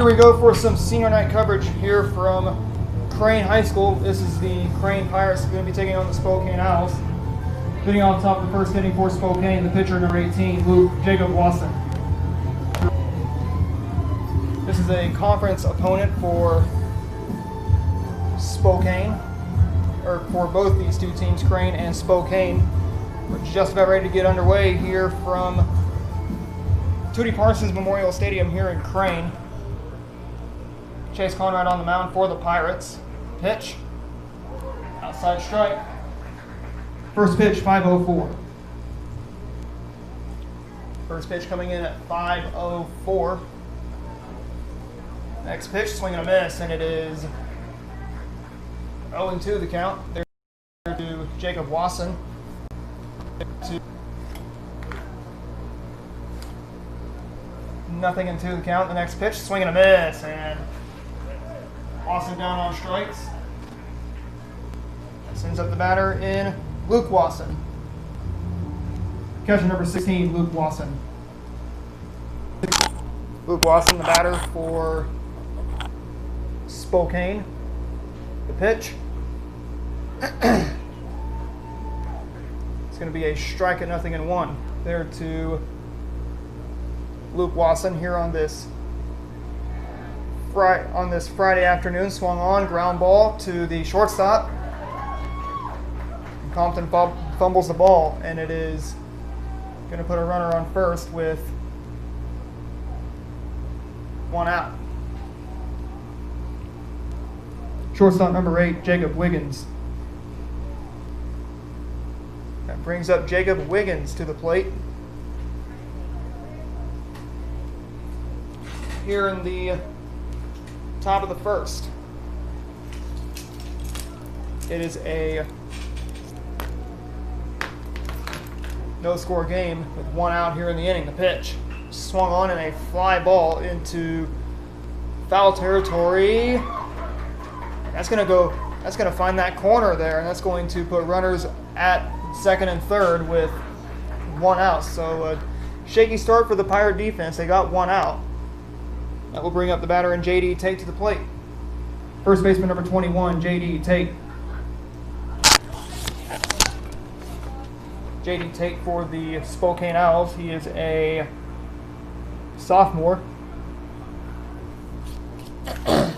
Here we go for some senior night coverage here from Crane High School. This is the Crane Pirates going to be taking on the Spokane Owls. Hitting off top of the first inning for Spokane, the pitcher number 18, Jacob Wasson. This is a conference opponent for Spokane, or for both these two teams, Crane and Spokane. We're just about ready to get underway here from Tootie Parsons Memorial Stadium here in Crane. Chase Conrad on the mound for the Pirates. Pitch. Outside strike. First pitch, 5:04. First pitch coming in at 5:04. Next pitch, swing and a miss, and it is 0-2 the count. There to Jacob Wasson. Nothing into the count. The next pitch, swing and a miss, and Wasson down on strikes. Sends up the batter in Luke Wasson. Catcher number 16, Luke Wasson. Luke Wasson, the batter for Spokane. The pitch. It's going to be a strike at 0-1. There to Luke Wasson here on this Friday afternoon. Swung on, ground ball to the shortstop. Compton fumbles the ball, and it is going to put a runner on first with one out. Shortstop number 8, Jacob Wiggins. That brings up Jacob Wiggins to the plate. Here in the top of the first. It is a no-score game with one out here in the inning. The pitch swung on in a fly ball into foul territory. That's going to find that corner there, and that's going to put runners at second and third with one out. So a shaky start for the Pirate defense. They got one out. That will bring up the batter and J.D. Tate to the plate. First baseman number 21, J.D. Tate. J.D. Tate for the Spokane Owls. He is a sophomore. The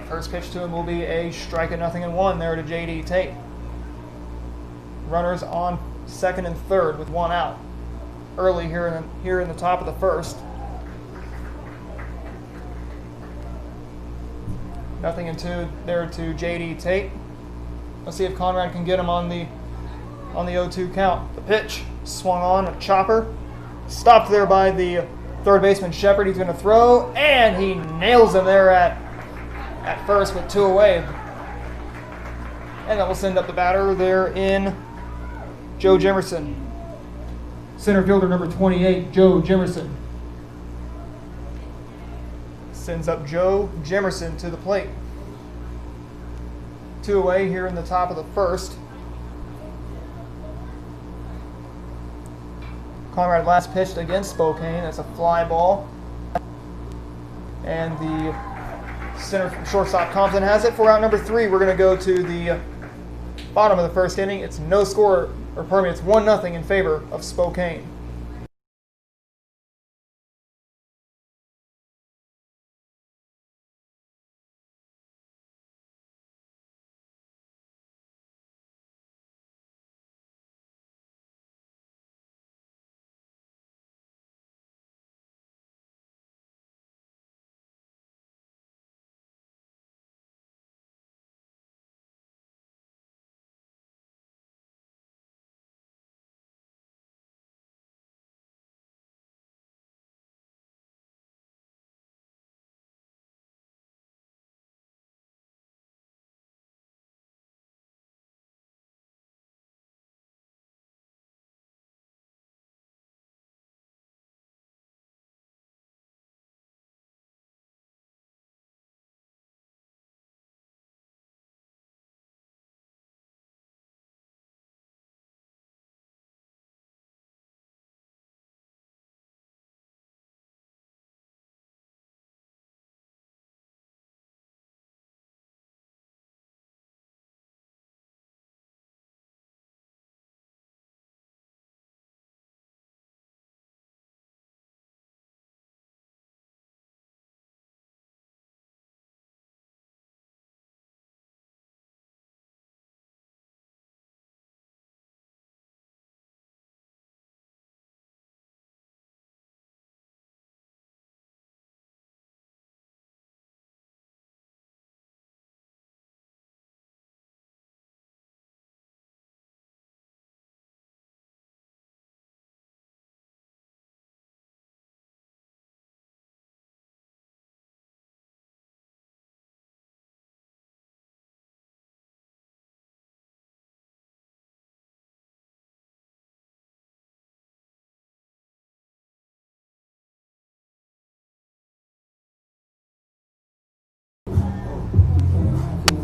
first pitch to him will be a strike at 0-1 there to J.D. Tate. Runners on second and third with one out. Early here in the top of the first. 0-2 there to J.D. Tate. Let's see if Conrad can get him on the 0-2 count. The pitch swung on, a chopper. Stopped there by the third baseman Shepard. He's going to throw, and he nails him there at first with two away. And that will send up the batter there in Joe Jimerson. Center fielder number 28, Joe Jimerson. Sends up Joe Jimerson to the plate. Two away here in the top of the first. Conrad last pitched against Spokane. That's a fly ball. And the shortstop Compton has it. For out number 3, we're going to go to the bottom of the first inning. It's it's 1-0 in favor of Spokane.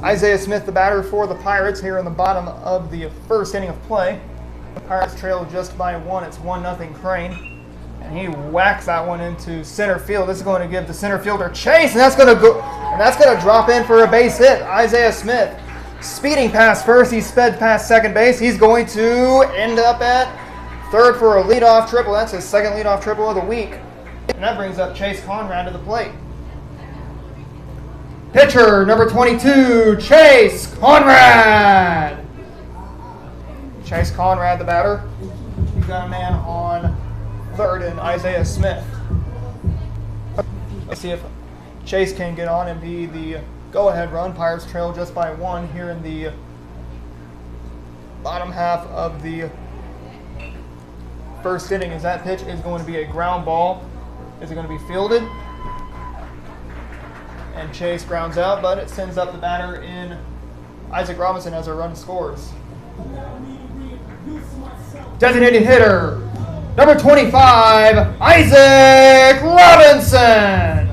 Isaiah Smith, the batter for the Pirates, here in the bottom of the first inning of play. The Pirates trail just by one. It's 1-0 Crane. And he whacks that one into center field. This is going to give the center fielder chase, and that's going to drop in for a base hit. Isaiah Smith speeding past first. He sped past second base. He's going to end up at third for a leadoff triple. That's his second leadoff triple of the week. And that brings up Chase Conrad to the plate. Pitcher number 22, Chase Conrad. Chase Conrad, the batter. He's got a man on third in Isaiah Smith. Let's see if Chase can get on and be the go-ahead run. Pirates trail just by one here in the bottom half of the first inning. As that pitch is going to be a ground ball. Is it going to be fielded? And Chase grounds out, but it sends up the batter in Isaac Robinson as a run scores. Designated hitter, number 25, Isaac Robinson.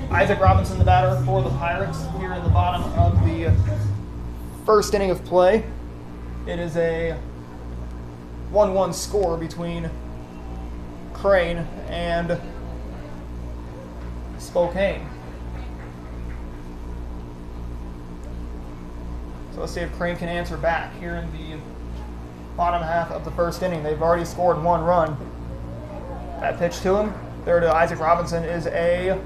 Isaac Robinson, the batter for the Pirates, here in the bottom of the first inning of play. It is a 1-1 score between Crane and Spokane. So let's see if Crane can answer back here in the bottom half of the first inning. They've already scored one run. That pitch to him, there to Isaac Robinson, is a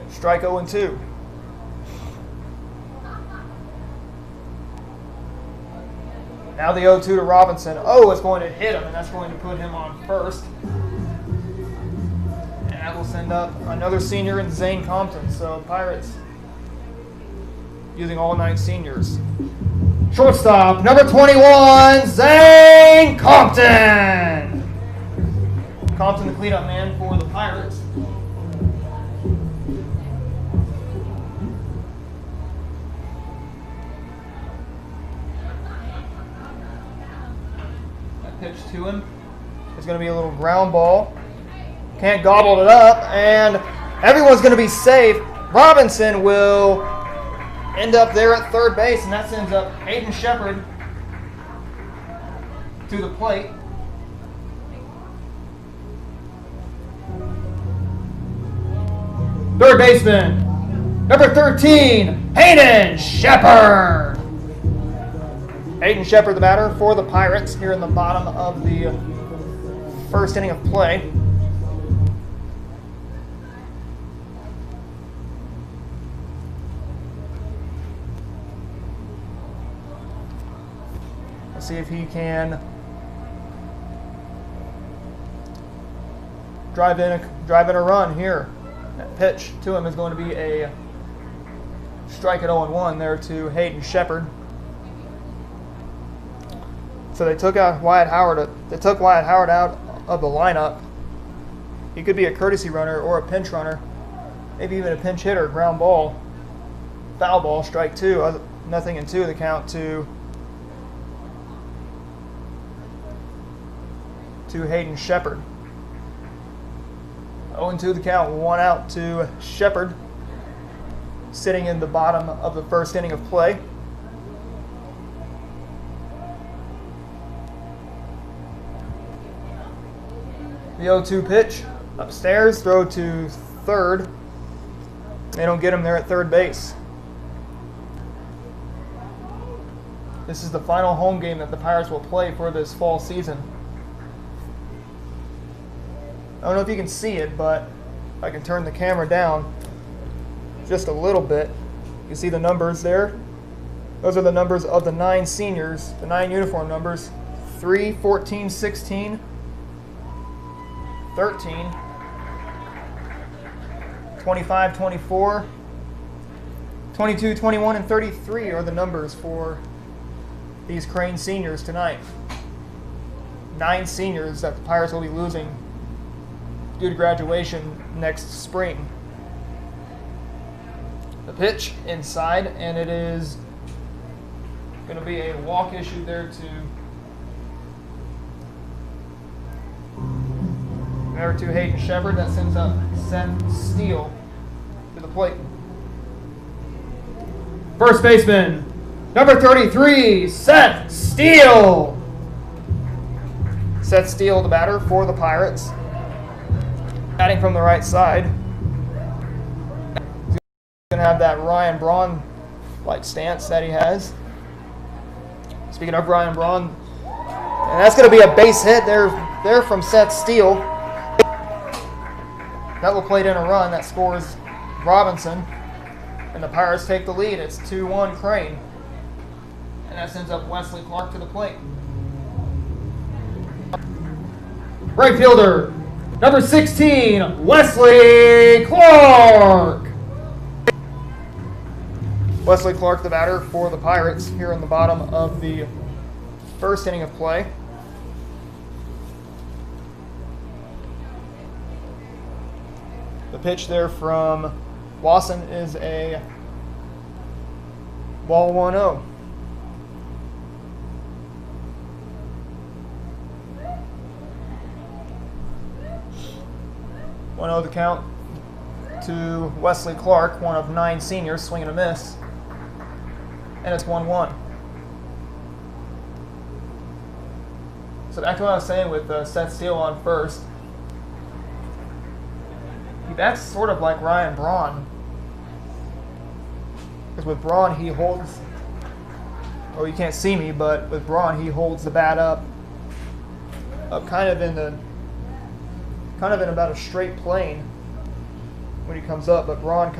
strike 0-2. Now the 0-2 to Robinson. Oh, it's going to hit him, and that's going to put him on first. And that will send up another senior in Zane Compton. So Pirates using all 9 seniors. Shortstop, number 21, Zane Compton. Compton, the cleanup man for the Pirates. That pitch to him is going to be a little ground ball. Can't gobble it up, and everyone's going to be safe. Robinson will end up there at third base, and that sends up Hayden Shepard to the plate. Third baseman, number 13, Hayden Shepard. Hayden Shepard, the batter for the Pirates, here in the bottom of the first inning of play. Let's see if he can drive in a run here. That pitch to him is going to be a strike at 0-1 there to Hayden Shepard. So they took out Wyatt Howard. They took Wyatt Howard out of the lineup. He could be a courtesy runner or a pinch runner, maybe even a pinch hitter. Ground ball, foul ball, strike 2. 0-2 the count to Hayden Shepard. 0-2 the count, 1 out to Shepard, sitting in the bottom of the first inning of play. The 0-2 pitch, upstairs, throw to third. They don't get him there at third base. This is the final home game that the Pirates will play for this fall season. I don't know if you can see it, but if I can turn the camera down just a little bit, you see the numbers there. Those are the numbers of the 9 seniors, the 9 uniform numbers: 3, 14, 16, 13, 25, 24, 22, 21, and 33 are the numbers for these Crane seniors tonight. 9 seniors that the Pirates will be losing due to graduation next spring. The pitch inside, and it is going to be a walk issued there to Hayden Shepard. That sends up Seth Steele to the plate. First baseman, number 33, Seth Steele. Seth Steele, the batter for the Pirates. Batting from the right side. He's going to have that Ryan Braun-like stance that he has. Speaking of Ryan Braun, and that's going to be a base hit there from Seth Steele. That will play in a run that scores Robinson. And the Pirates take the lead. It's 2-1 Crane. And that sends up Wesley Clark to the plate. Right fielder, number 16, Wesley Clark. Wesley Clark, the batter for the Pirates, here in the bottom of the first inning of play. The pitch there from Wasson is a ball 1-0. The count to Wesley Clark, one of 9 seniors, swing and a miss. And it's 1-1. So back to what I was saying with Seth Steele on first. He bats sort of like Ryan Braun. Because with Braun, he holds... Oh, you can't see me, but with Braun, he holds the bat up kind of in about a straight plane when he comes up, but Braun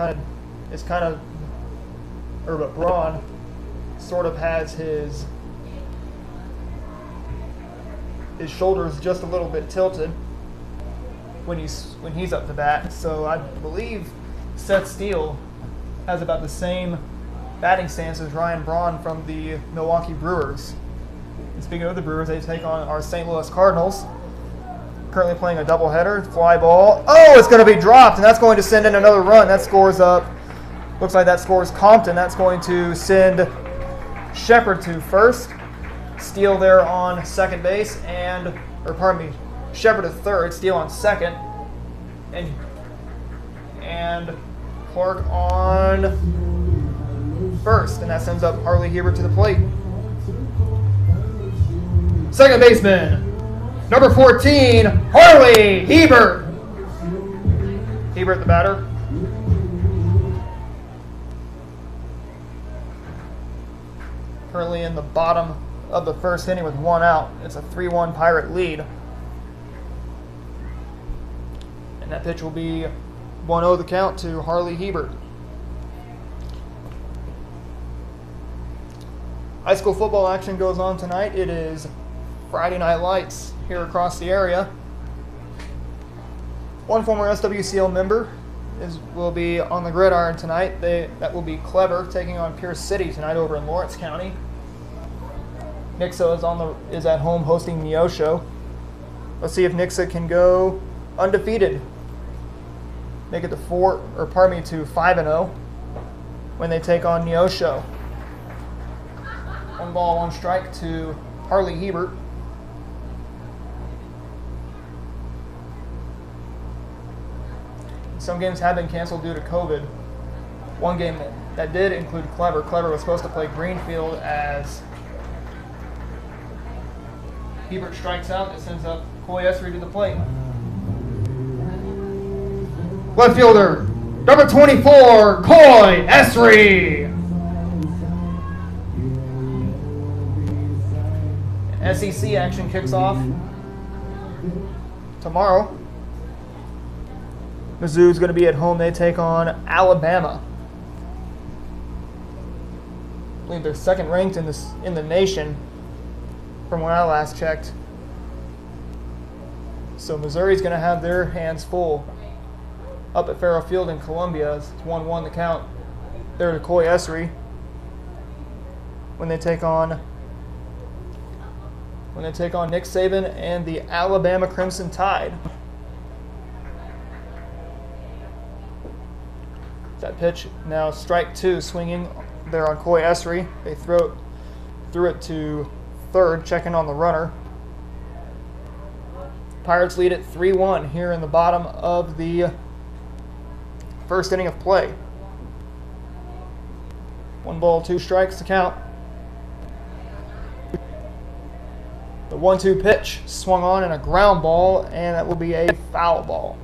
Braun sort of has his shoulders just a little bit tilted when he's up to bat. So I believe Seth Steele has about the same batting stance as Ryan Braun from the Milwaukee Brewers. And speaking of the Brewers, they take on our St. Louis Cardinals. Currently playing a doubleheader, fly ball. Oh, it's going to be dropped, and that's going to send in another run. That scores up. Looks like that scores Compton. That's going to send Shepard to first. Steele there on second base, Shepard to third. Steele on second, and Clark on first, and that sends up Harley Hebert to the plate. Second baseman, number 14, Harley Hebert. Hebert, the batter. Currently in the bottom of the first inning with 1 out. It's a 3-1 Pirate lead. And that pitch will be 1-0 the count to Harley Hebert. High school football action goes on tonight. It is Friday Night Lights here across the area. One former SWCL member will be on the gridiron tonight. That will be Clever taking on Pierce City tonight over in Lawrence County. Nixa is at home hosting Neosho. Let's see if Nixa can go undefeated. Make it to 5-0 when they take on Neosho. 1 ball, 1 strike to Harley Hebert. Some games have been canceled due to COVID. One game that did include Clever. Clever was supposed to play Greenfield as Hebert strikes out. That sends up Coy Essery to the plate. Left fielder, number 24, Coy Essery. SEC action kicks off tomorrow. Mizzou's going to be at home. They take on Alabama. I believe they're second ranked in the nation from when I last checked. So Missouri's going to have their hands full up at Farrell Field in Columbia. It's 1-1 the count there to Coy Essery when they take on Nick Saban and the Alabama Crimson Tide. That pitch now strike 2, swinging there on Coy Essery. They threw it to third, checking on the runner. Pirates lead it 3-1 here in the bottom of the first inning of play. 1 ball, 2 strikes to count. The 1-2 pitch swung on in a ground ball, and that will be a foul ball.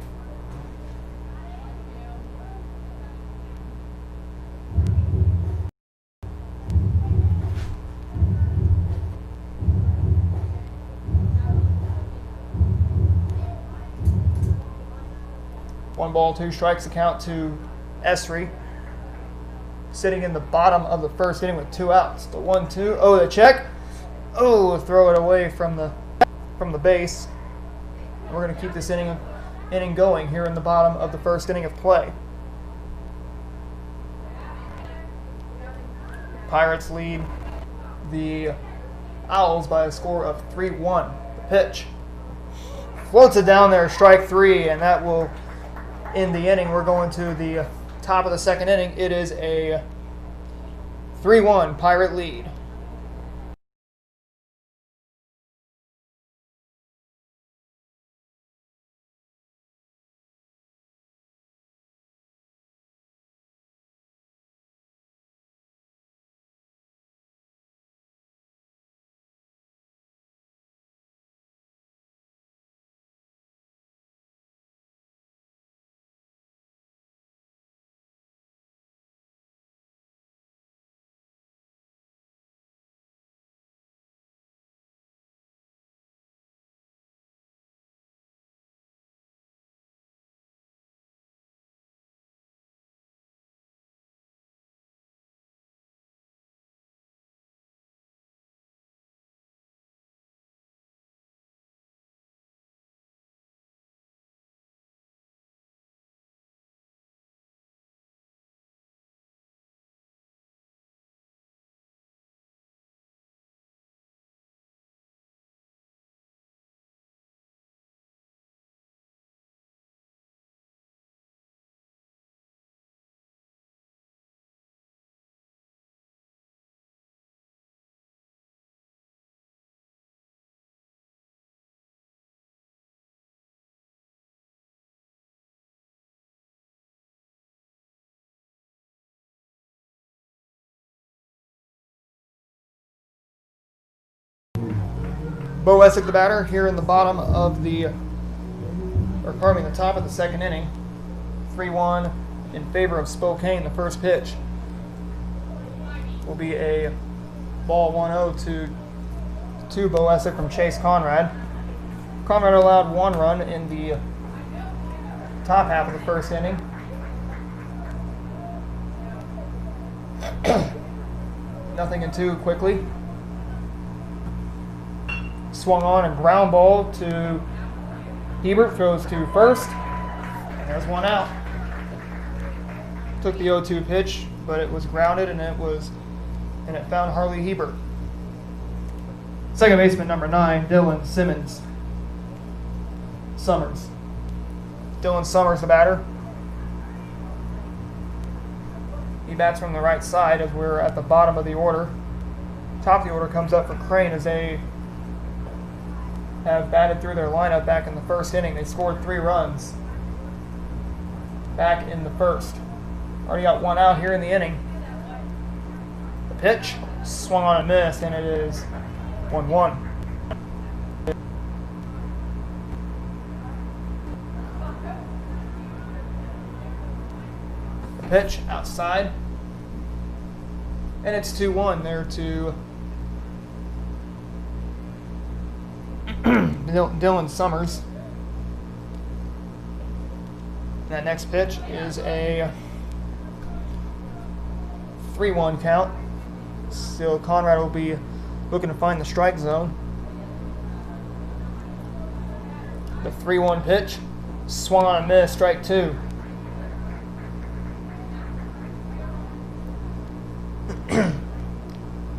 One ball, 2 strikes to count to Esri, sitting in the bottom of the first inning with 2 outs. The 1-2, oh, the check. Oh, throw it away from the base. We're going to keep this inning going here in the bottom of the first inning of play. Pirates lead the Owls by a score of 3-1. The pitch floats it down there, strike 3, and that will end the inning. We're going to the top of the second inning. It is a 3-1 Pirate lead. Bo Essick, the batter, here in the bottom of the top of the second inning. 3-1 in favor of Spokane. The first pitch will be a ball 1-0 to Bo Essick from Chase Conrad. Conrad allowed 1 run in the top half of the first inning. Nothing in 2 quickly. Swung on and ground ball to Hebert, throws to first, and there's 1 out. Took the 0-2 pitch, but it was grounded, and it found Harley Hebert. Second baseman number 9, Dylan Summers. Dylan Summers, the batter. He bats from the right side as we're at the bottom of the order. Top of the order comes up for Crane as they have batted through their lineup back in the first inning. They scored 3 runs back in the first. Already got 1 out here in the inning. The pitch swung on and missed, and it is 1-1. The pitch outside, and it's 2-1 there to Dylan Summers. That next pitch is a 3-1 count. Still, Conrad will be looking to find the strike zone. The 3-1 pitch swung on and missed, strike 2.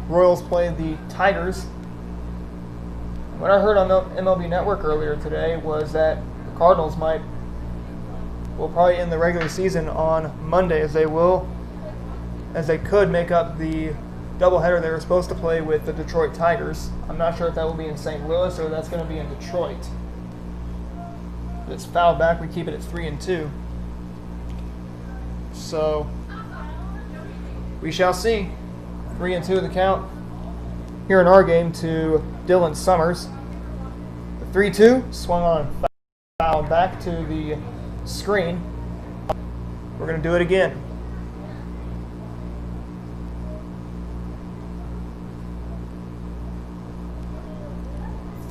Royals play the Tigers. What I heard on the MLB Network earlier today was that the Cardinals will probably end the regular season on Monday, as they could make up the doubleheader they were supposed to play with the Detroit Tigers. I'm not sure if that will be in St. Louis or that's going to be in Detroit. If it's fouled back, we keep it at 3-2. So We shall see. 3-2 the count here in our game to Dylan Summers. The 3-2 swung on, foul back to the screen. We're going to do it again.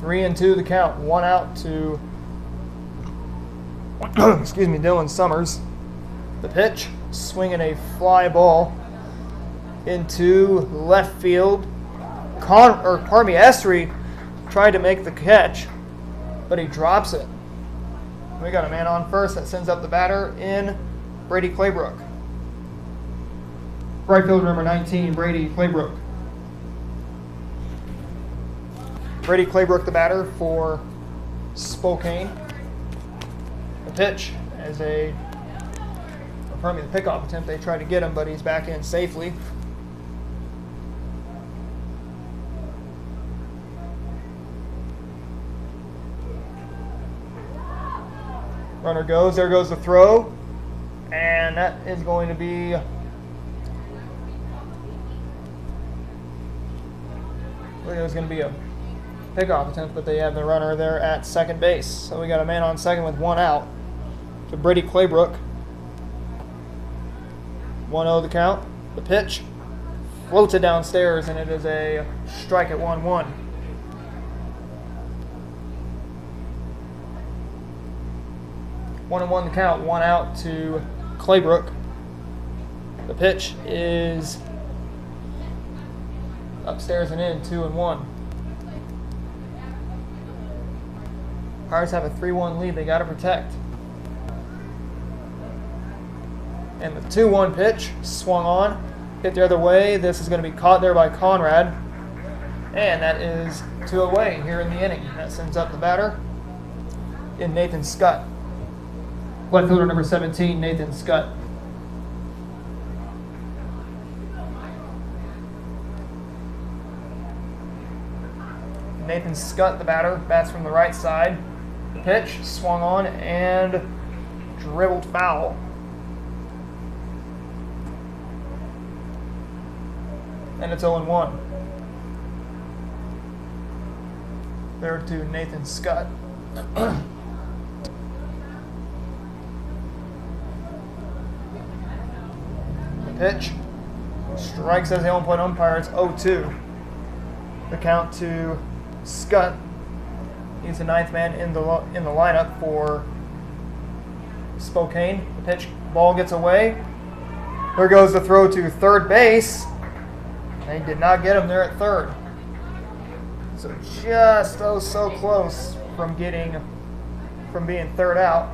Three and two the count. One out to excuse me, Dylan Summers. The pitch, swinging a fly ball into left field. Esri tried to make the catch, but he drops it. We got a man on first. That sends up the batter in Brady Claybrook. Right fielder number 19, Brady Claybrook. Brady Claybrook, the batter for Spokane. The pitch as the pickoff attempt. They tried to get him, but he's back in safely. Runner goes. There goes the throw. And that is going to be it was going to be a pickoff attempt, but they have the runner there at second base. So we got a man on second with one out to Brady Claybrook. 1-0 the count. The pitch floated downstairs, and it is a strike at 1-1. One and one the count. One out to Claybrook. The pitch is upstairs and in. 2-1. Pirates have a 3-1 lead. They got to protect. And the 2-1 pitch swung on, hit the other way. This is going to be caught there by Conrad. And that is 2 away here in the inning. That sends up the batter in Nathan Scott. Left fielder number 17, Nathan Scott. Nathan Scott, the batter, bats from the right side. The pitch swung on and dribbled foul. And it's 0-1. There to Nathan Scott. The pitch strikes as the home plate umpire. It's 0-2. The count to Scott. He's the ninth man in the lineup for Spokane. The pitch, ball gets away. There goes the throw to third base. They did not get him there at third. So just so close from being third out.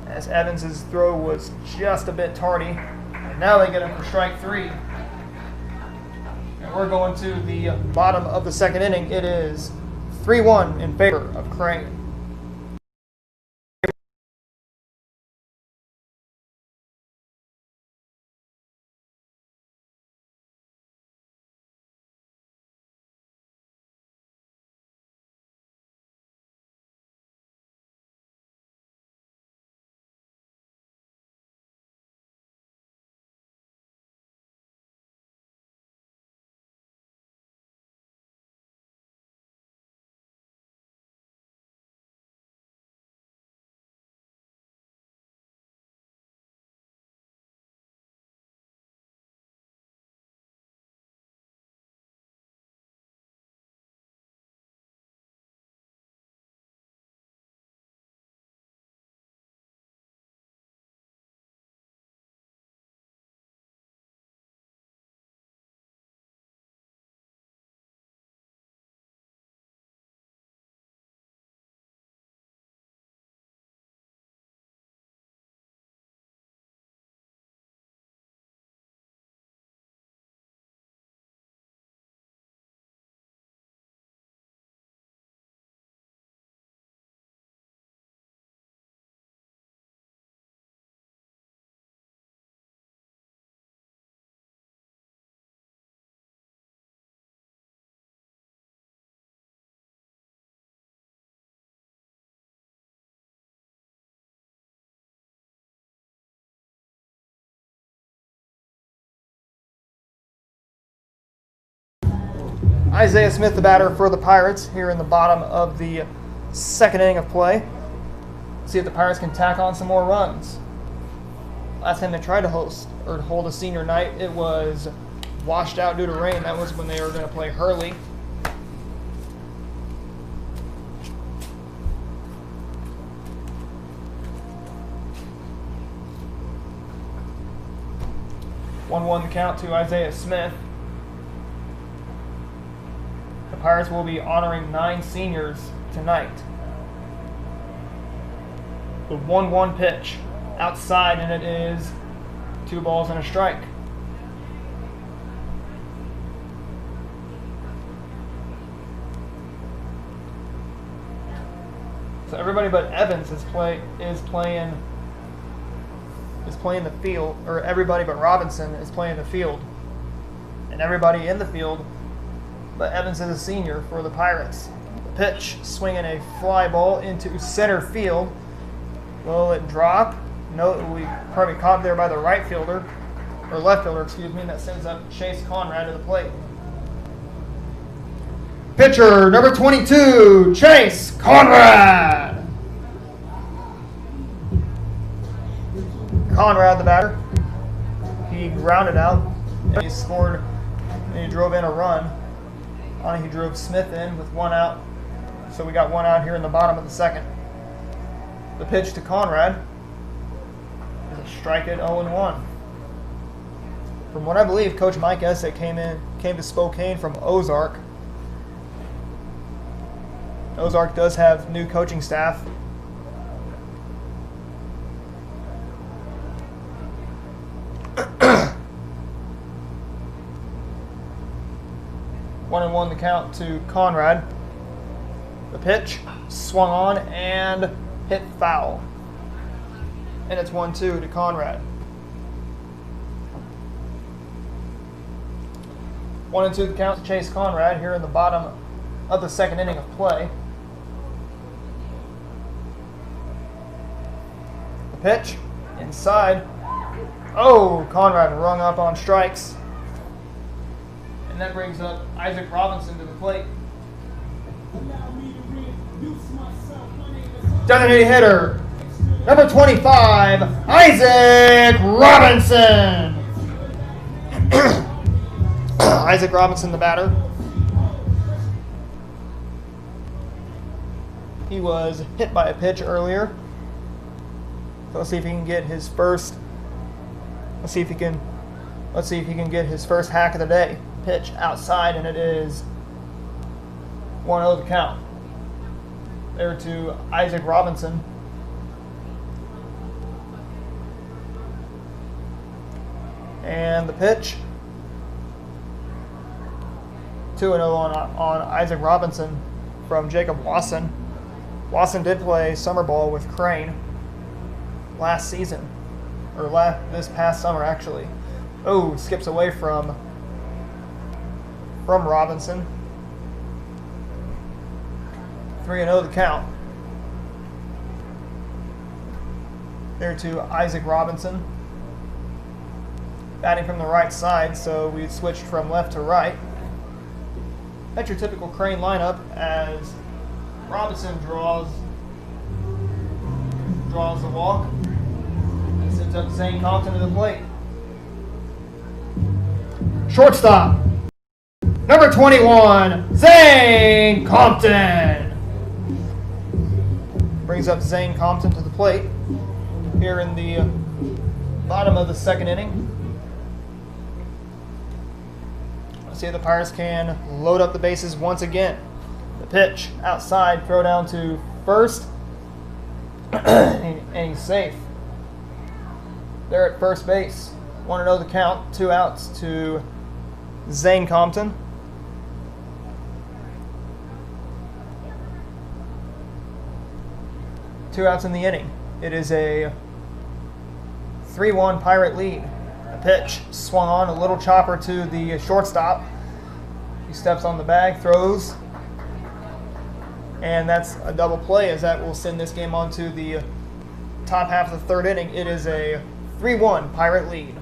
As Evans's throw was just a bit tardy. And now they get him for strike 3. And we're going to the bottom of the second inning. It is 3-1 in favor of Crane. Isaiah Smith, the batter for the Pirates, here in the bottom of the second inning of play. See if the Pirates can tack on some more runs. Last time they tried to hold a senior night, it was washed out due to rain. That was when they were going to play Hurley. One the count to Isaiah Smith. The Pirates will be honoring 9 seniors tonight. The 1-1 pitch outside, and it is 2 balls and a strike. So everybody but Evans is playing the field, or everybody but Robinson is playing the field, and everybody in the field but Evans is a senior for the Pirates. The pitch, swinging a fly ball into center field. Will it drop? No, we probably caught there by the right fielder, or left fielder, excuse me, and that sends up Chase Conrad to the plate. Pitcher number 22, Chase Conrad. Conrad, the batter. He grounded out, and he scored, and he drove in a run. He drove Smith in with 1 out. So we got 1 out here in the bottom of the second. The pitch to Conrad is a strike at 0-1. From what I believe, Coach Mike Essek came to Spokane from Ozark. Ozark does have new coaching staff. One and one the count to Conrad. The pitch swung on and hit foul. And it's 1-2 to Conrad. 1-2 the count to Chase Conrad here in the bottom of the second inning of play. The pitch inside. Oh, Conrad rung up on strikes. And that brings up Isaac Robinson to the plate. Designated hitter, number 25, Isaac Robinson. Isaac Robinson, the batter. He was hit by a pitch earlier. So let's see if he can get his first. Let's see if he can get his first hack of the day. Pitch outside, and it is 1-0 the count. There to Isaac Robinson. And the pitch. 2-0 on Isaac Robinson from Jacob Wasson. Wasson did play summer ball with Crane last season, or this past summer actually. Oh, skips away from Robinson. 3-0 the count. There to Isaac Robinson. Batting from the right side, so we switched from left to right. That's your typical Crane lineup as Robinson draws the walk and sends up Zane Compton to the plate. Shortstop, number 21, Zane Compton. Brings up Zane Compton to the plate here in the bottom of the second inning. Let's see if the Pirates can load up the bases once again. The pitch outside, throw down to first, and he's safe. They're at first base. 1-0 the count, 2 outs to Zane Compton. Two outs in the inning. It is a 3-1 Pirate lead. A pitch swung on, a little chopper to the shortstop. He steps on the bag, throws, and that's a double play as that will send this game on to the top half of the third inning. It is a 3-1 Pirate lead.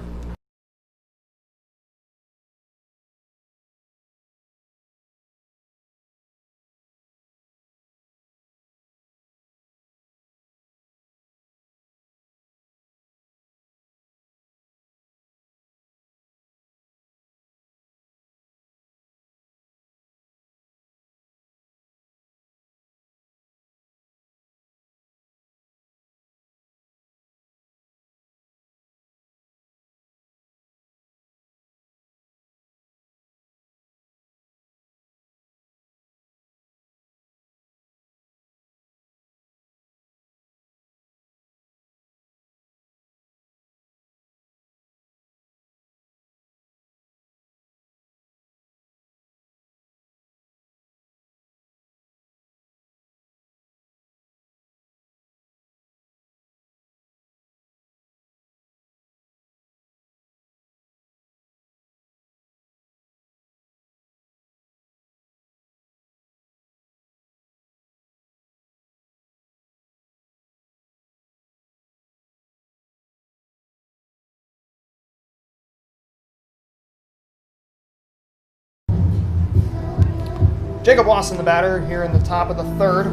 Jacob Wasson, the batter, here in the top of the third.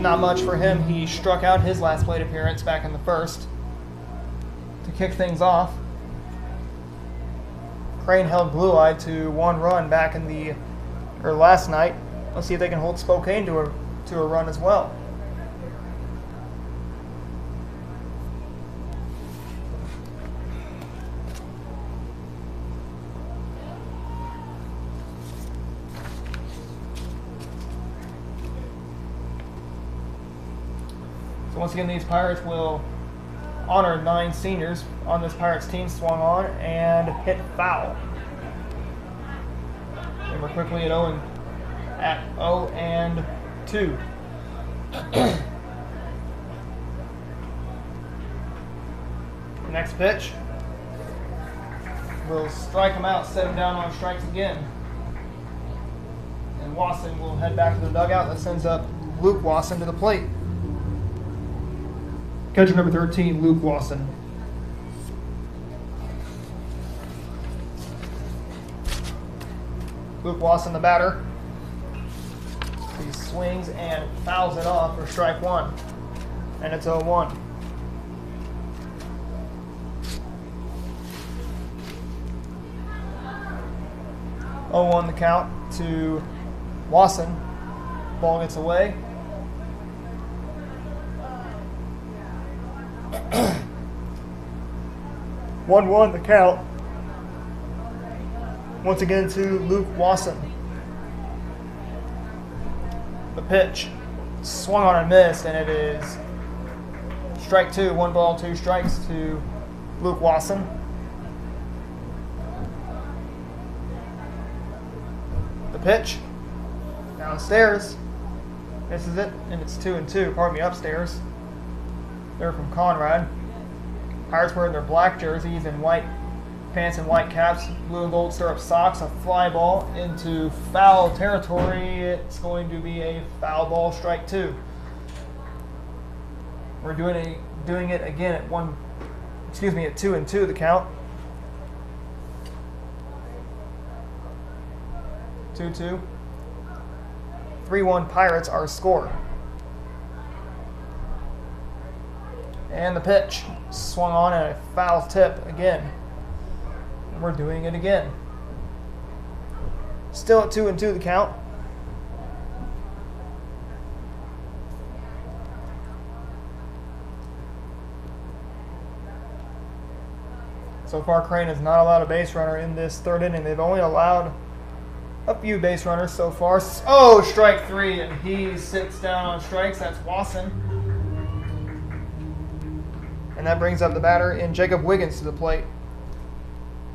Not much for him. He struck out his last plate appearance back in the first. To kick things off, Crane held Blue-Eyed to 1 run back in the last night. Let's see if they can hold Spokane to a run as well. So once again, these Pirates will honor 9 seniors on this Pirates team. Swung on and hit foul. And we're quickly at 0-2. Next pitch. We'll strike him out, set him down on strikes again. And Wasson will head back to the dugout. That sends up Luke Wasson to the plate. Catcher number 13, Luke Wasson. Luke Wasson, the batter. He swings and fouls it off for strike 1. And it's 0-1. The count to Wasson. Ball gets away. The count. Once again to Luke Wasson. The pitch. Swung on and missed, and it is strike 2. 1 ball, 2 strikes to Luke Wasson. The pitch. Downstairs. This is it, and it's 2-2. Pardon me, upstairs. They're from Conrad. Pirates wearing their black jerseys and white pants and white caps, blue and gold syrup socks. A fly ball into foul territory. It's going to be a foul ball, strike 2. We're doing it again at 2-2 the count. 2-2. 3-1 Pirates our score. And the pitch. Swung on and a foul tip again. And we're doing it again. Still at 2-2 the count. So far, Crane has not allowed a base runner in this third inning. They've only allowed a few base runners so far. Oh, strike 3, and he sits down on strikes. That's Wasson. And that brings up the batter in Jacob Wiggins to the plate.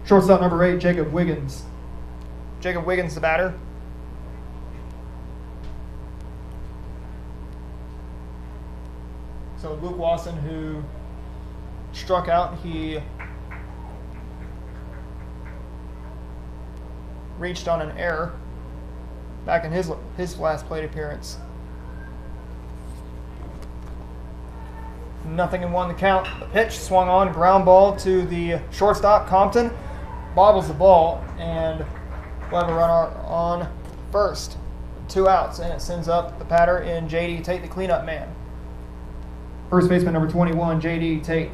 Shortstop number 8, Jacob Wiggins. Jacob Wiggins, the batter. So Luke Wasson, who struck out, he reached on an error back in his last plate appearance. 0-1 the count. The pitch swung on, ground ball to the shortstop. Compton bobbles the ball, and we'll have a runner on first. 2 outs, and it sends up the batter in J.D. Tate, the cleanup man. First baseman number 21, J.D. Tate.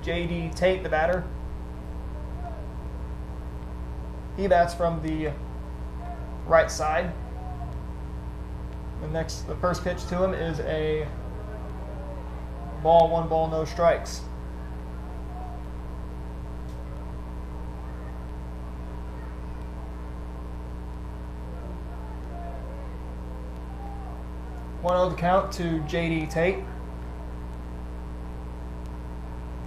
J.D. Tate, the batter. He bats from the right side. The first pitch to him is a ball, 1 ball, no strikes. The count to J.D. Tate.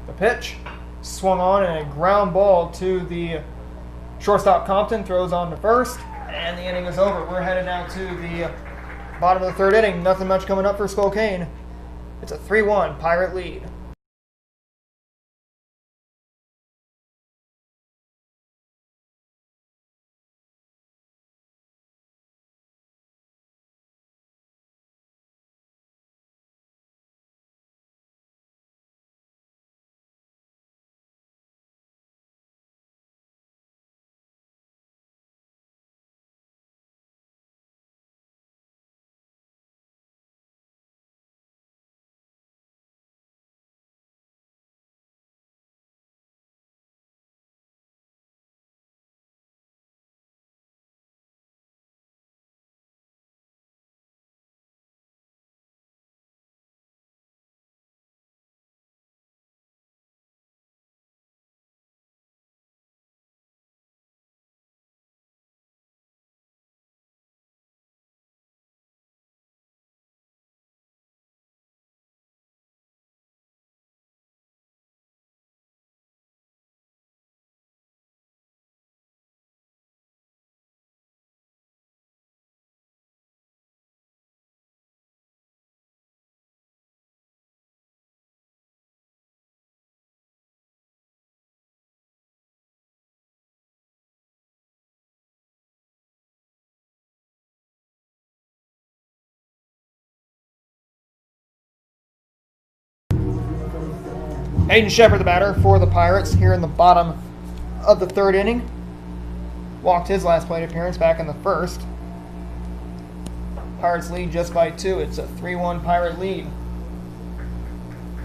The pitch swung on and a ground ball to the shortstop. Compton throws on to first, and the inning is over. We're headed now to the bottom of the third inning. Nothing much coming up for Spokane. It's a 3-1 Pirate lead. Hayden Shepherd, the batter for the Pirates, here in the bottom of the third inning. Walked his last plate appearance back in the first. Pirates lead just by 2. It's a 3-1 Pirate lead.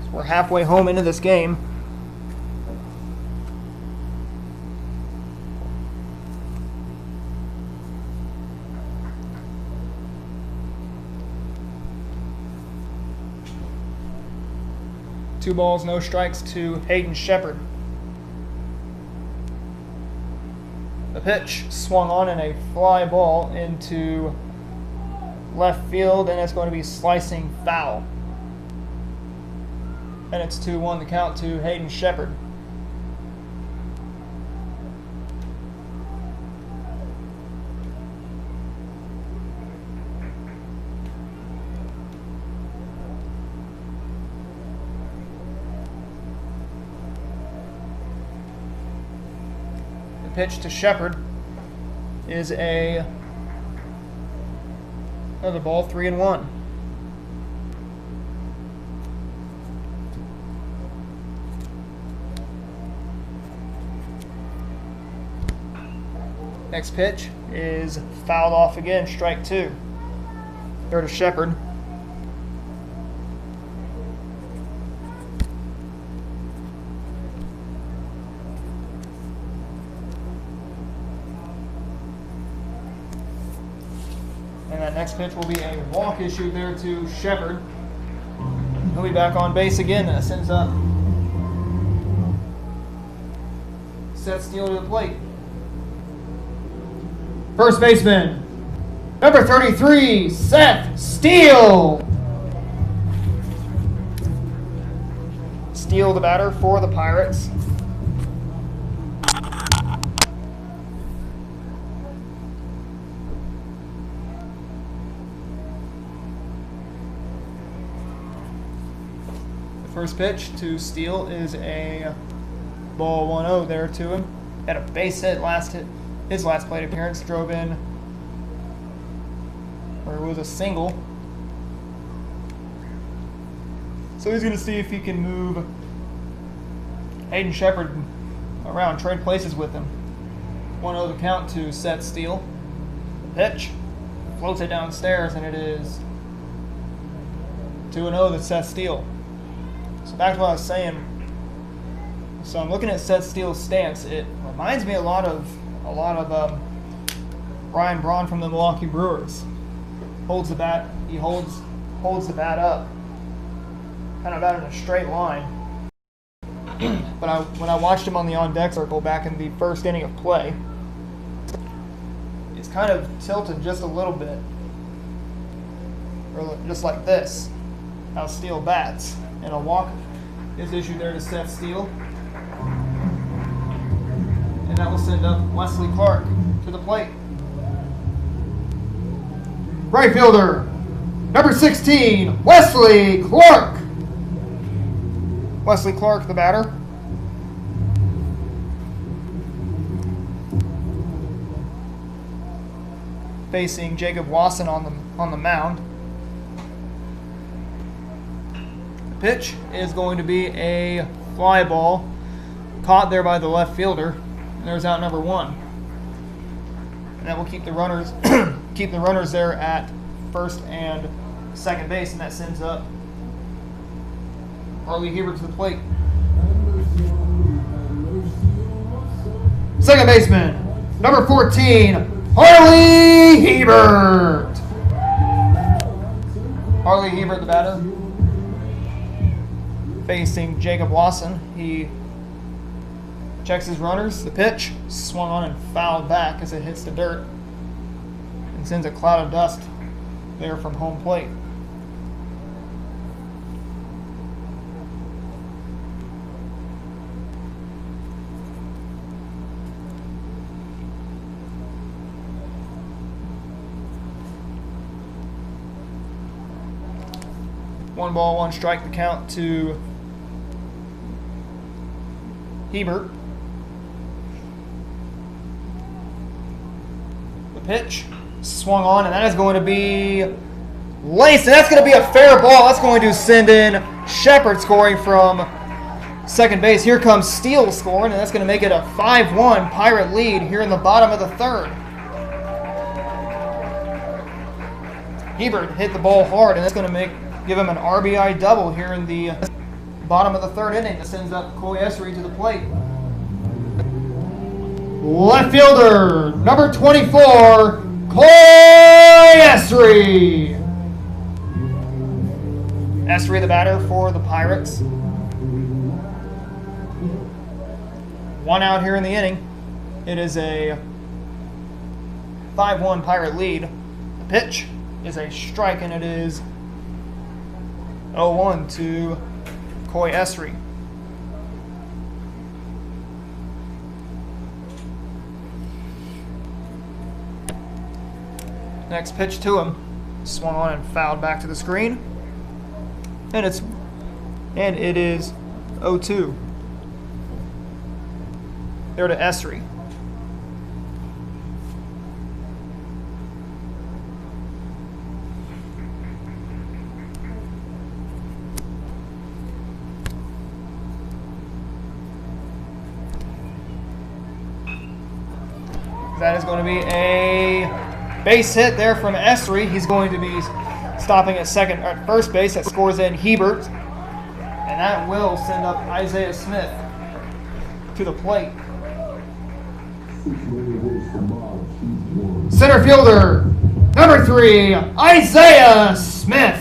So we're halfway home into this game. Two balls, no strikes to Hayden Shepherd. The pitch swung on in a fly ball into left field, and it's going to be slicing foul. And it's 2-1 the count to Hayden Shepherd. Pitch to Shepherd is another ball, 3-1. Next pitch is fouled off again, strike 2. Throw to Shepherd. And that next pitch will be a walk issued there to Shepherd. He'll be back on base again. That sends up Seth Steele to the plate. First baseman, number 33, Seth Steele. Steele, the batter for the Pirates. First pitch to Steele is a ball 1-0 there to him. Had a base hit his last plate appearance, drove in, or it was a single. So he's going to see if he can move Hayden Shepherd around, trade places with him. 1-0 the count to Seth Steele. The pitch floats it downstairs, and it is 2-0 to Seth Steele. So back to what I was saying. So I'm looking at Seth Steele's stance. It reminds me a lot of Ryan Braun from the Milwaukee Brewers. Holds the bat. He holds the bat up, kind of out in a straight line. But when I watched him on the on-deck circle back in the first inning of play, it's kind of tilted just a little bit, or just like this. How Steele bats. And a walk is issued there to Seth Steele. And that will send up Wesley Clark to the plate. Right fielder, number 16, Wesley Clark. Wesley Clark, the batter. Facing Jacob Wasson on the mound. Pitch is going to be a fly ball caught there by the left fielder. And there's out number 1. And that will keep the runners there at first and second base, and that sends up Harley Hebert to the plate. Second baseman, number 14, Harley Hebert. Harley Hebert, the batter. Facing Jacob Wasson. He checks his runners. The pitch swung on and fouled back as it hits the dirt and sends a cloud of dust there from home plate. One ball, one strike, the count to Hebert. The pitch swung on, and that is going to be laced, and that's going to be a fair ball. That's going to send in Shepherd, scoring from second base. Here comes Steele scoring, and that's going to make it a 5-1 Pirate lead here in the bottom of the third. Hebert hit the ball hard, and that's going to give him an RBI double here in the bottom of the third inning. That sends up Coy Essery to the plate. Left fielder, number 24, Coy Essery. Essery, the batter for the Pirates. One out here in the inning. It is a 5-1 Pirate lead. The pitch is a strike, and it is 0-1 to Coy Essery. Next pitch to him, swung on and fouled back to the screen, and it is 0-2. There to Essery. That is going to be a base hit there from Essery. He's going to be stopping at first base. That scores in Hebert, and that will send up Isaiah Smith to the plate. Center fielder, number 3, Isaiah Smith.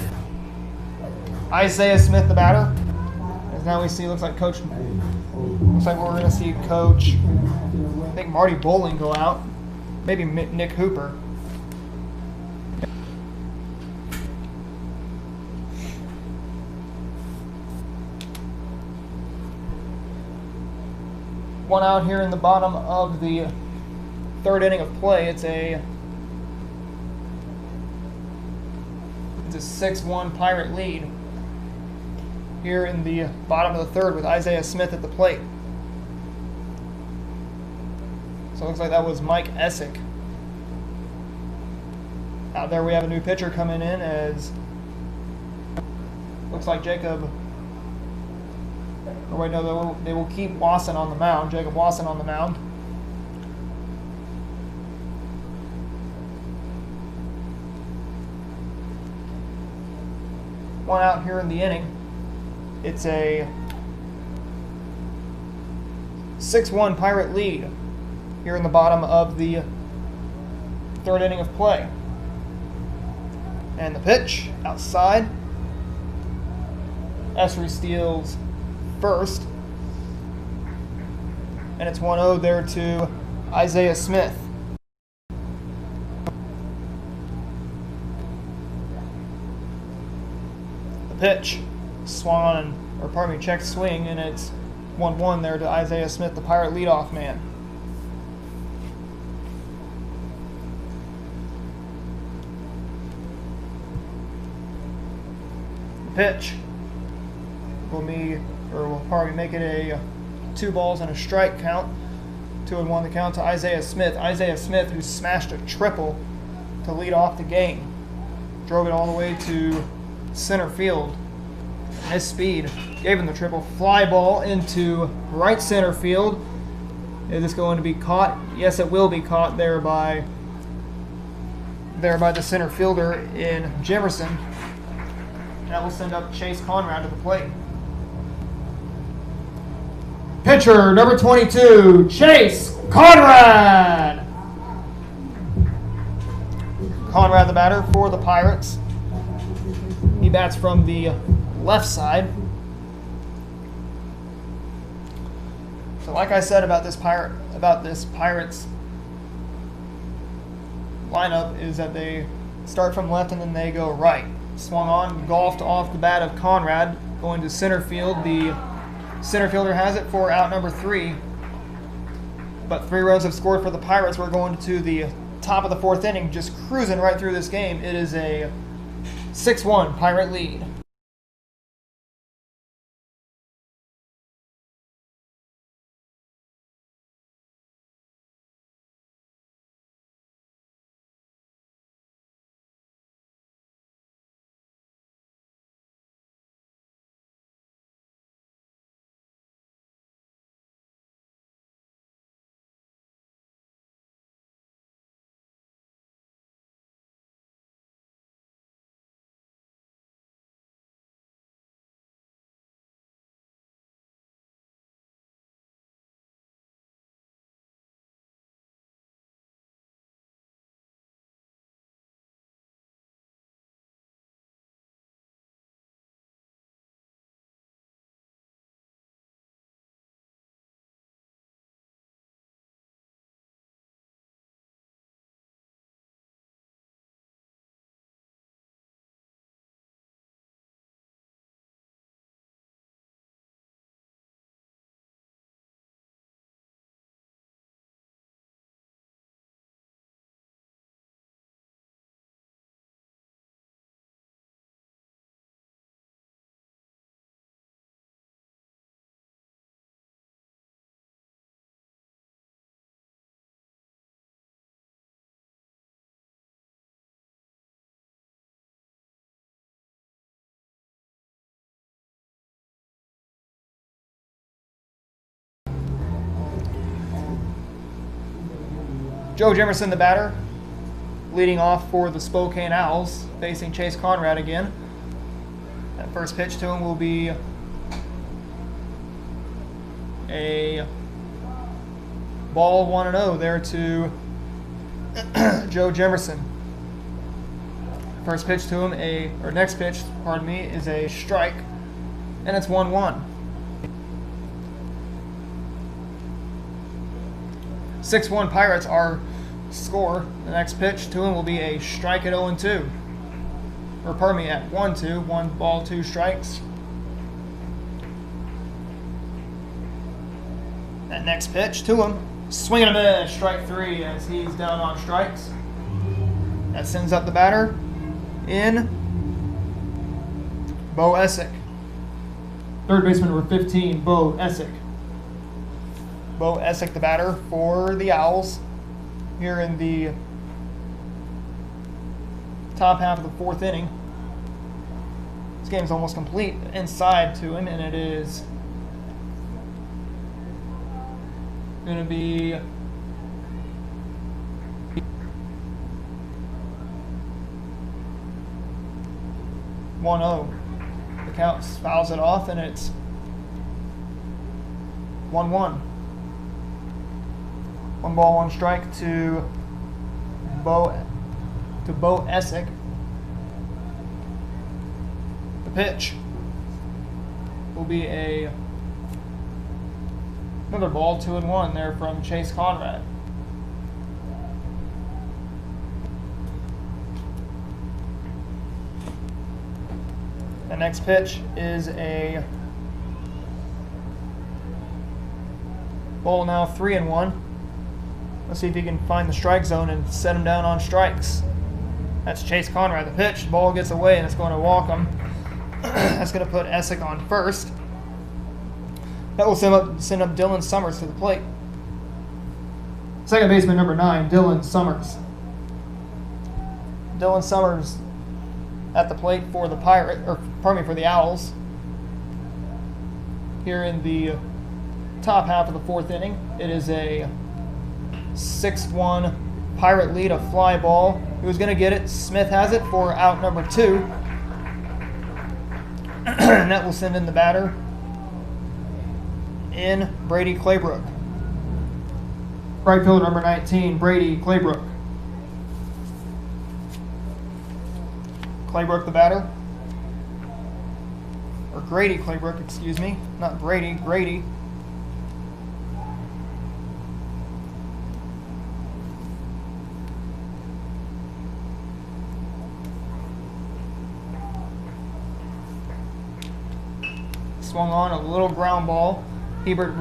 Isaiah Smith, the batter. As now we see, looks like we're going to see Coach, I think Marty Bowling go out. Maybe Nick Hooper. One out here in the bottom of the third inning of play. It's a 6-1 Pirate lead here in the bottom of the third with Isaiah Smith at the plate. So it looks like that was Mike Essick. Out there we have a new pitcher coming in as looks like Jacob. Or wait, no, they will keep Wasson on the mound. Jacob Wasson on the mound. One out here in the inning. It's a 6-1 Pirate lead here in the bottom of the third inning of play. And the pitch outside. Essery steals first. And it's 1-0 there to Isaiah Smith. The pitch swung on, check swing, and it's 1-1 there to Isaiah Smith, the Pirate leadoff man. Pitch will probably make it a 2 balls and a strike count. 2-1 the count to Isaiah Smith. Isaiah Smith, who smashed a triple to lead off the game, drove it all the way to center field. His speed gave him the triple. Fly ball into right center field. Is this going to be caught? Yes, it will be caught there by the center fielder in Jefferson. That will send up Chase Conrad to the plate. Pitcher, number 22, Chase Conrad. Conrad, the batter for the Pirates. He bats from the left side. So like I said about this Pirates lineup is that they start from left and then they go right. Swung on, golfed off the bat of Conrad, going to center field. The center fielder has it for out number 3. But 3 runs have scored for the Pirates. We're going to the top of the 4th inning, just cruising right through this game. It is a 6-1 Pirate lead. Joe Jimerson, the batter, leading off for the Spokane Owls, facing Chase Conrad again. That first pitch to him will be a ball 1-0 there to Joe Jimerson. First pitch to him, next pitch, pardon me, is a strike, and it's 1-1. 6-1 Pirates are score. The next pitch to him will be a strike at 0-2. Or pardon me, at 1-2, 1 ball, 2 strikes. That next pitch to him, swinging a miss, strike 3 as he's down on strikes. That sends up the batter in Bo Essick. Third baseman number 15, Bo Essick. Bo Essick, the batter for the Owls, here in the top half of the 4th inning. This game's almost complete. Inside to him, and it is going to be (1-0). The count fouls it off, and it's 1-1. 1 ball, 1 strike to Bo Essick. The pitch will be another ball, 2-1 there from Chase Conrad. The next pitch is a ball, now 3-1. Let's see if he can find the strike zone and set him down on strikes. That's Chase Conrad. The pitch, the ball gets away, and it's going to walk him. That's going to put Essick on first. That will send up Dylan Summers to the plate. Second baseman number 9, Dylan Summers. Dylan Summers at the plate for the for the Owls. Here in the top half of the 4th inning, it is a 6-1 Pirate lead, a fly ball. Who's going to get it? Smith has it for out number 2. And that will send in the batter in Brady Claybrook. Right fielder number 19, Brady Claybrook. Claybrook, the batter. Or Grady Claybrook, excuse me. Not Brady, Grady. Swung on a little ground ball. Hebert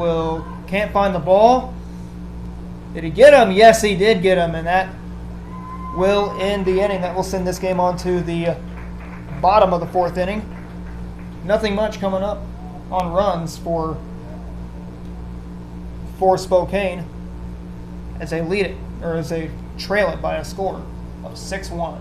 can't find the ball. Did he get him? Yes, he did get him, and that will end the inning. That will send this game on to the bottom of the 4th inning. Nothing much coming up on runs for Spokane as they lead it, or as they trail it by a score of 6-1.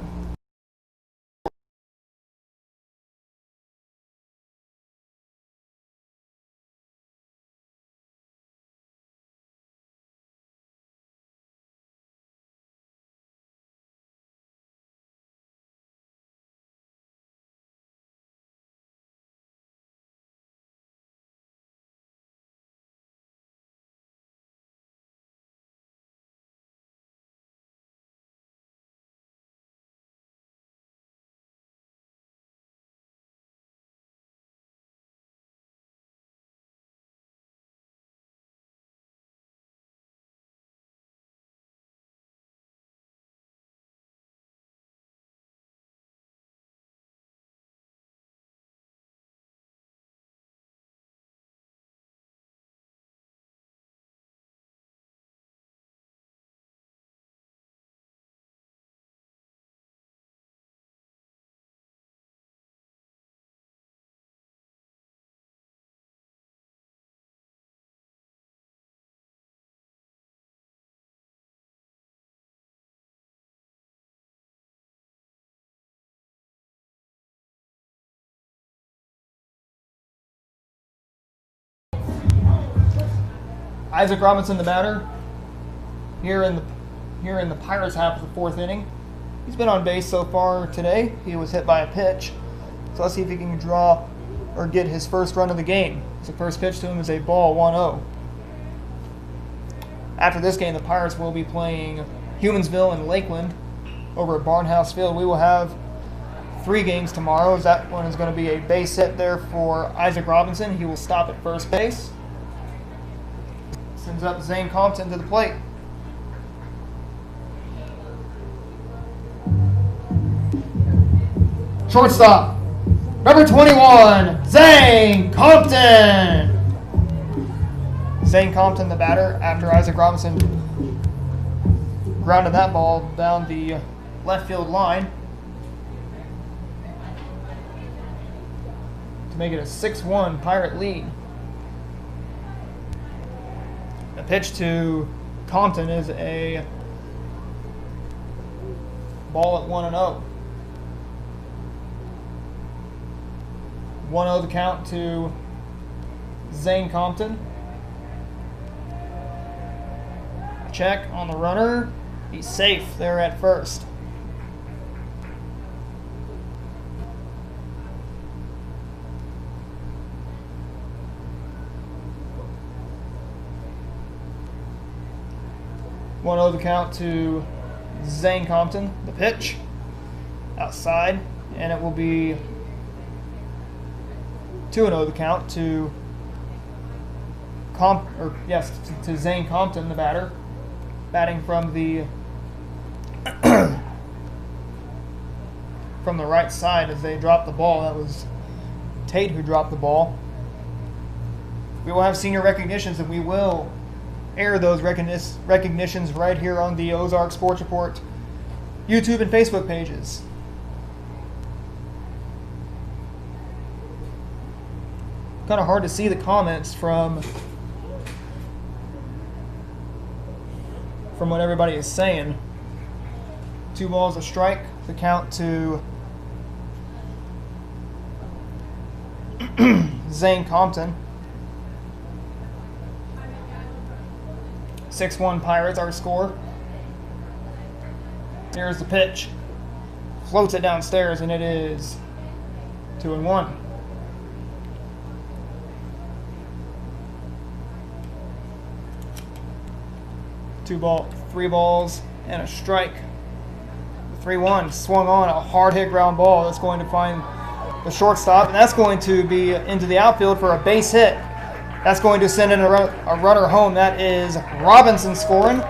Isaac Robinson, the batter, here in the here in the Pirates half of the 4th inning. He's been on base so far today. He was hit by a pitch. So let's see if he can draw or get his first run of the game. The first pitch to him is a ball, 1-0. After this game, the Pirates will be playing Humansville and Lakeland over at Barnhouse Field. We will have 3 games tomorrow. That one is going to be a base hit there for Isaac Robinson. He will stop at first base. Sends up Zane Compton to the plate. Shortstop, number 21, Zane Compton. Zane Compton, the batter, after Isaac Robinson grounded that ball down the left field line to make it a 6-1 Pirate lead. The pitch to Compton is a ball at 1-0. 1-0 the count to Zane Compton. Check on the runner. He's safe there at first. One 0 the count to Zane Compton. The pitch outside, and it will be 2-0 the count to to Zane Compton, the batter, batting from the from the right side as they dropped the ball. That was Tate who dropped the ball. We will have senior recognitions, and we will air those recognitions right here on the Ozark Sports Report YouTube and Facebook pages. Kind of hard to see the comments from what everybody is saying. 2 balls, a strike. The count to Zane Compton. 6-1 Pirates, our score. Here's the pitch. Floats it downstairs, and it is 2-1. 3 balls and a strike. 3-1 swung on a hard hit ground ball that's going to find the shortstop, and that's going to be into the outfield for a base hit. That's going to send in a runner home. That is Robinson scoring, and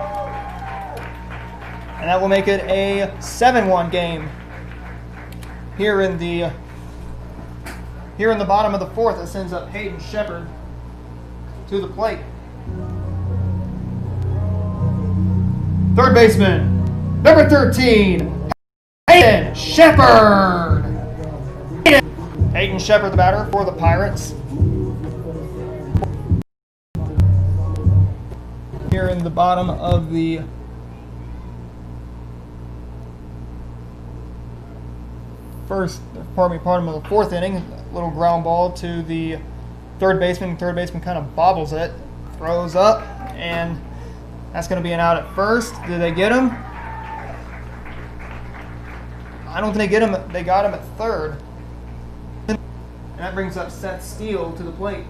that will make it a 7-1 game. Here in the bottom of the 4th, it sends up Hayden Shepard to the plate. Third baseman, number 13, Hayden Shepard. Hayden Shepard, the batter for the Pirates. Here in the bottom of the bottom of the 4th inning, a little ground ball to the third baseman. Third baseman kind of bobbles it, throws up, and that's going to be an out at first. Did they get him? I don't think they get him. They got him at third. And that brings up Seth Steele to the plate.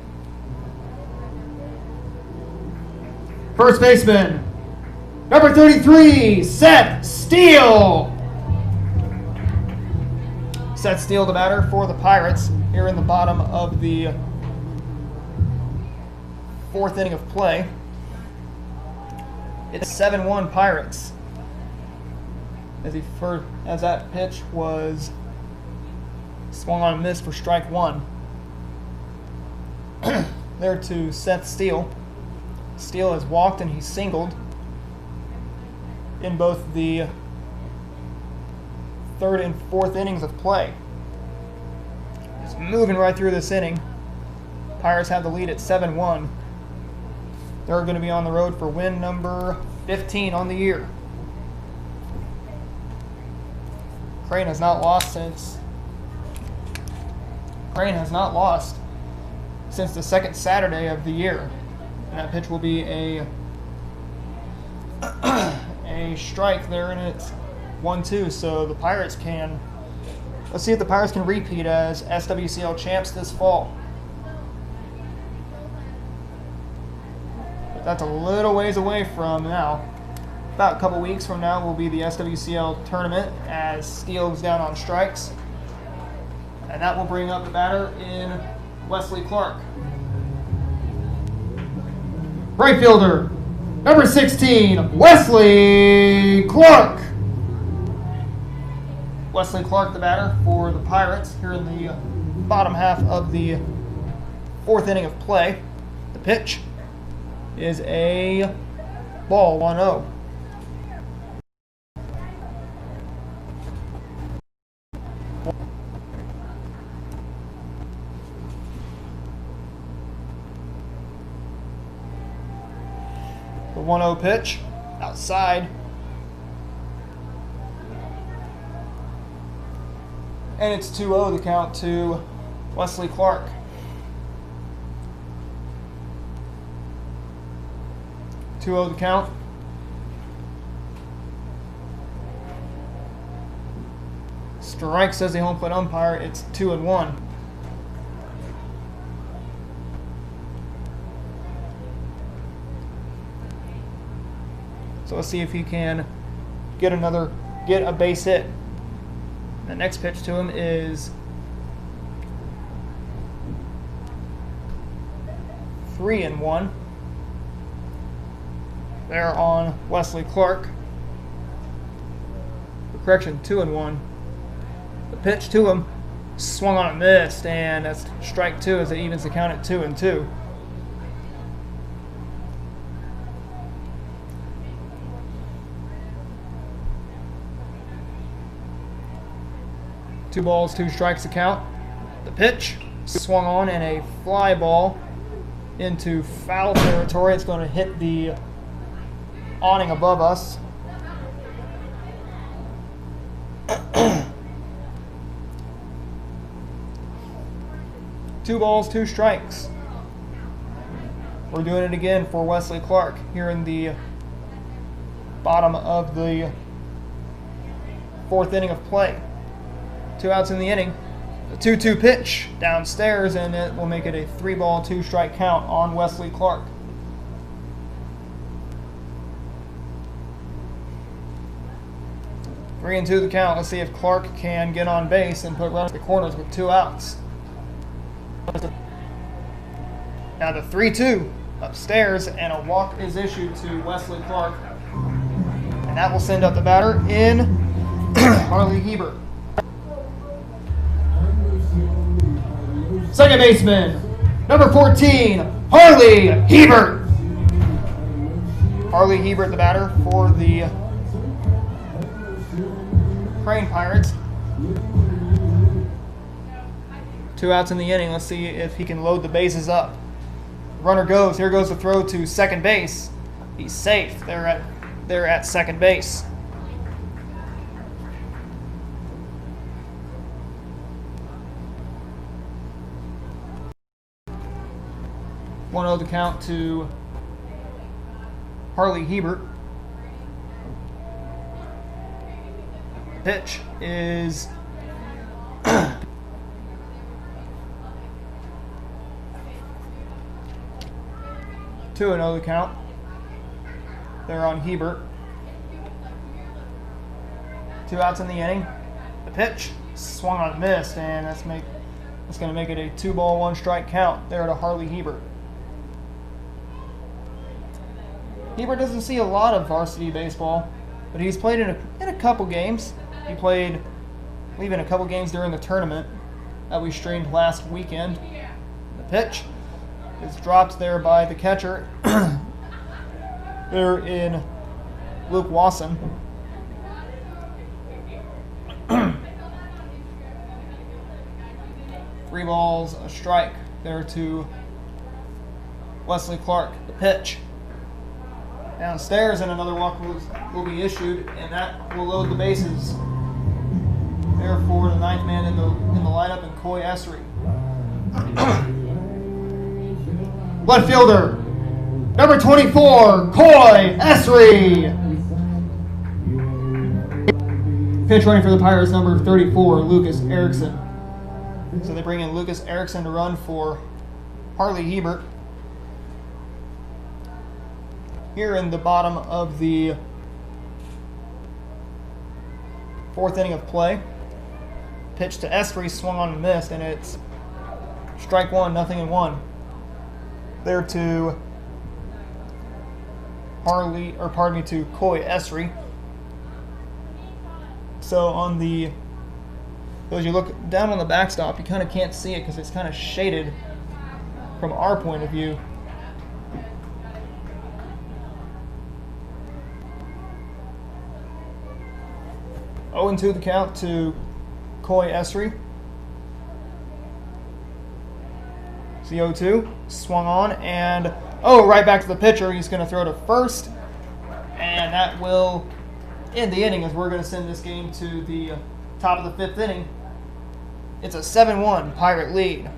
First baseman, number 33, Seth Steele. Seth Steele, the batter for the Pirates, here in the bottom of the 4th inning of play. It's 7-1 Pirates. As that pitch was swung on and missed for strike 1. There to Seth Steele. Steele has walked and he's singled in both the 3rd and 4th innings of play. Just moving right through this inning. Pirates have the lead at 7-1. They're going to be on the road for win number 15 on the year. Crane has not lost since the second Saturday of the year. And that pitch will be a a strike there, and it's 1-2. So the Pirates can, let's see if the Pirates can repeat as SWCL champs this fall. But that's a little ways away from now. About a couple weeks from now will be the SWCL tournament as Steele is down on strikes. And that will bring up the batter in Wesley Clark. Right fielder, number 16, Wesley Clark. Wesley Clark, the batter for the Pirates here in the bottom half of the 4th inning of play. The pitch is a ball, 1-0. The 1-0 pitch, outside. And it's 2-0 the count to Wesley Clark. The count. Strike, says the home plate umpire. It's 2-1. So let's see if he can get a base hit. The next pitch to him is 3-1. There on Wesley Clark. Correction, 2-1. The pitch to him swung on and missed, and that's strike 2 as it evens the count at 2-2. Two balls, 2 strikes to count. The pitch swung on and a fly ball into foul territory. It's going to hit the awning above us. Two balls, 2 strikes. We're doing it again for Wesley Clark here in the bottom of the 4th inning of play. 2 outs in the inning. The 2-2 pitch downstairs, and it will make it a 3-ball, 2-strike count on Wesley Clark. Three and 2 the count. Let's see if Clark can get on base and put runners in the corners with 2 outs. Now the 3-2 upstairs, and a walk is issued to Wesley Clark. And that will send up the batter in Harley Hebert. Second baseman, number 14, Harley Hebert. Harley Hebert, the batter for the Crane Pirates. 2 outs in the inning. Let's see if he can load the bases up. Runner goes. Here goes the throw to second base. He's safe. They're at second base. One 0 the count to Harley Hebert. Pitch is 2-0 the count. They're on Hebert. 2 outs in the inning. The pitch swung on and missed, and that's going to make it a 2-ball, 1-strike count there to Harley Hebert. Hebert doesn't see a lot of varsity baseball, but he's played in a couple games. He played, I believe, in a couple games during the tournament that we streamed last weekend. The pitch is dropped there by the catcher. They're in Luke Wasson. Three balls, a strike there to Wesley Clark. The pitch downstairs, and another walk will be issued, and that will load the bases. Therefore, the 9th man in the lineup, and Coy Essery. Left fielder, number 24, Coy Essery. Pitch running for the Pirates, number 34, Lucas Erickson. So they bring in Lucas Erickson to run for Harley Hebert. Here in the bottom of the 4th inning of play. Pitch to Estrie, swung on and missed, and it's strike 1, 0-1. There to to Coy Estrie. So on the, as you look down on the backstop, you kind of can't see it because it's kind of shaded from our point of view. Oh, 0-2 the count to Coy Estrie. The 0-2, swung on, and right back to the pitcher. He's going to throw to first, and that will end the inning as we're going to send this game to the top of the 5th inning. It's a 7-1 Pirate lead.